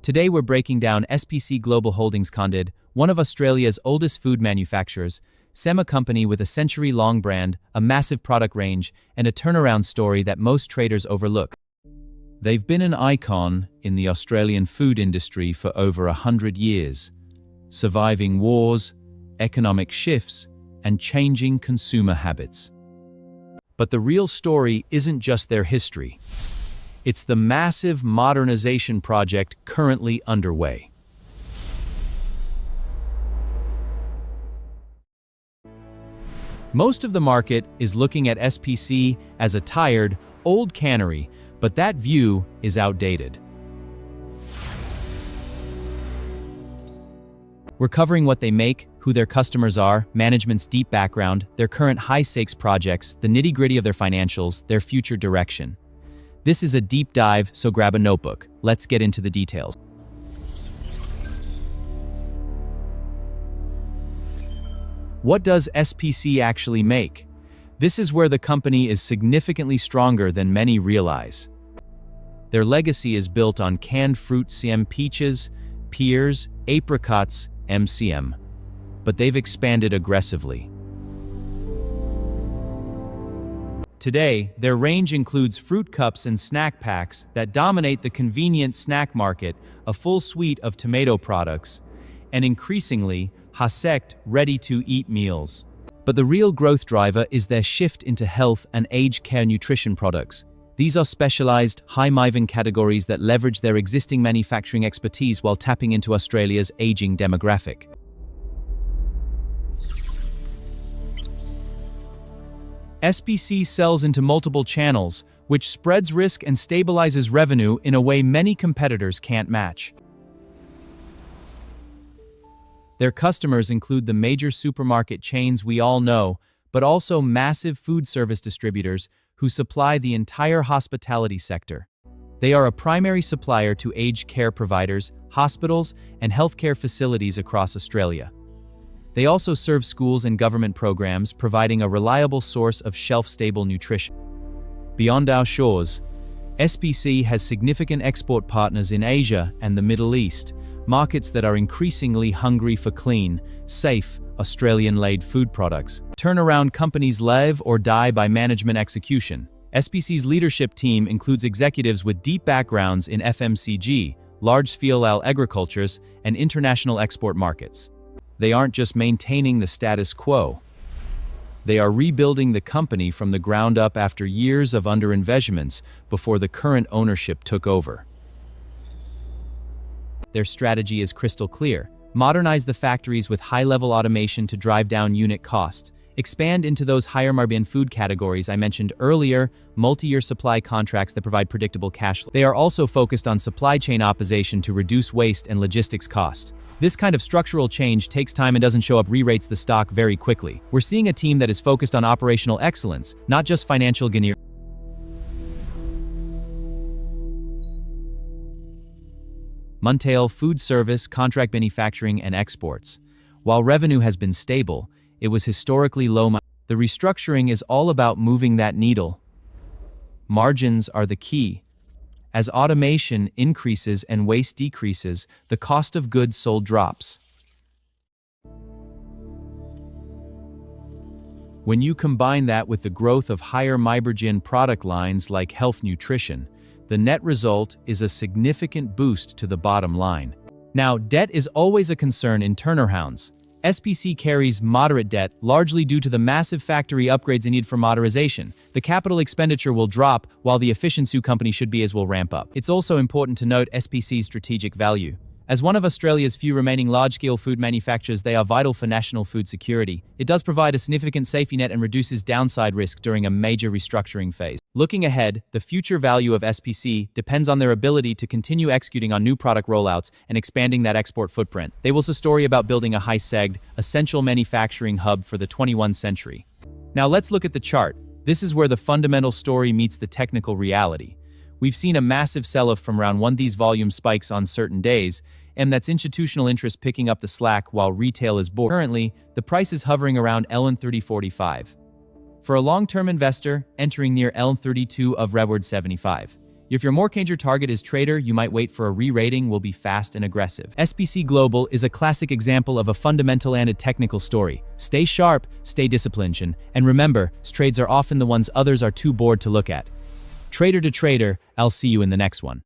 Today we're breaking down SPC Global Holdings Condid, one of Australia's oldest food manufacturers, a company with a century-long brand, a massive product range, and a turnaround story that most traders overlook. They've been an icon in the Australian food industry for over 100 years, surviving wars, economic shifts, and changing consumer habits. But the real story isn't just their history. It's the massive modernization project currently underway. Most of the market is looking at SPC as a tired, old cannery, but that view is outdated. We're covering what they make, who their customers are, management's deep background, their current high-stakes projects, the nitty-gritty of their financials, their future direction. This is a deep dive, so grab a notebook. Let's get into the details. What does SPC actually make? This is where the company is significantly stronger than many realize. Their legacy is built on canned fruit CM peaches, pears, apricots, MCM. But they've expanded aggressively. Today, their range includes fruit cups and snack packs that dominate the convenient snack market, a full suite of tomato products, and increasingly, hasect, ready-to-eat meals. But the real growth driver is their shift into health and aged care nutrition products. These are specialized, high-margin categories that leverage their existing manufacturing expertise while tapping into Australia's aging demographic. SPC sells into multiple channels, which spreads risk and stabilizes revenue in a way many competitors can't match. Their customers include the major supermarket chains we all know, but also massive food service distributors who supply the entire hospitality sector. They are a primary supplier to aged care providers, hospitals, and healthcare facilities across Australia. They also serve schools and government programs, providing a reliable source of shelf-stable nutrition. Beyond our shores, SPC has significant export partners in Asia and the Middle East, markets that are increasingly hungry for clean, safe, Australian-made food products. Turnaround companies live or die by management execution. SPC's leadership team includes executives with deep backgrounds in FMCG, large-scale agricultures, and international export markets. They aren't just maintaining the status quo. They are rebuilding the company from the ground up after years of underinvestments before the current ownership took over. Their strategy is crystal clear. Modernize the factories with high-level automation to drive down unit costs. Expand into those higher-margin food categories I mentioned earlier, multi-year supply contracts that provide predictable cash flow. They are also focused on supply chain optimization to reduce waste and logistics costs. This kind of structural change takes time and doesn't show up re-rates the stock very quickly. We're seeing a team that is focused on operational excellence, not just financial gain. Muntail food service, contract manufacturing, and exports. While revenue has been stable, it was historically low. The restructuring is all about moving that needle. Margins are the key. As automation increases and waste decreases, the cost of goods sold drops. When you combine that with the growth of higher margin product lines like health nutrition, the net result is a significant boost to the bottom line. Now, debt is always a concern in turnarounds. SPC carries moderate debt, largely due to the massive factory upgrades needed for modernization. The capital expenditure will drop, while the efficiency company should be as will ramp up. It's also important to note SPC's strategic value. As one of Australia's few remaining large-scale food manufacturers, they are vital for national food security. It does provide a significant safety net and reduces downside risk during a major restructuring phase. Looking ahead, the future value of SPC depends on their ability to continue executing on new product rollouts and expanding that export footprint. They will tell a story about building a high-segged, essential manufacturing hub for the 21st century. Now let's look at the chart. This is where the fundamental story meets the technical reality. We've seen a massive sell-off from round one. These volume spikes on certain days, and that's institutional interest picking up the slack while retail is bored. Currently, the price is hovering around LN30.45. For a long-term investor, entering near LN32 of Reward 75. If your major target is trader, you might wait for a re-rating will be fast and aggressive. SPC Global is a classic example of a fundamental and a technical story. Stay sharp, stay disciplined, and remember, trades are often the ones others are too bored to look at. Trader to trader, I'll see you in the next one.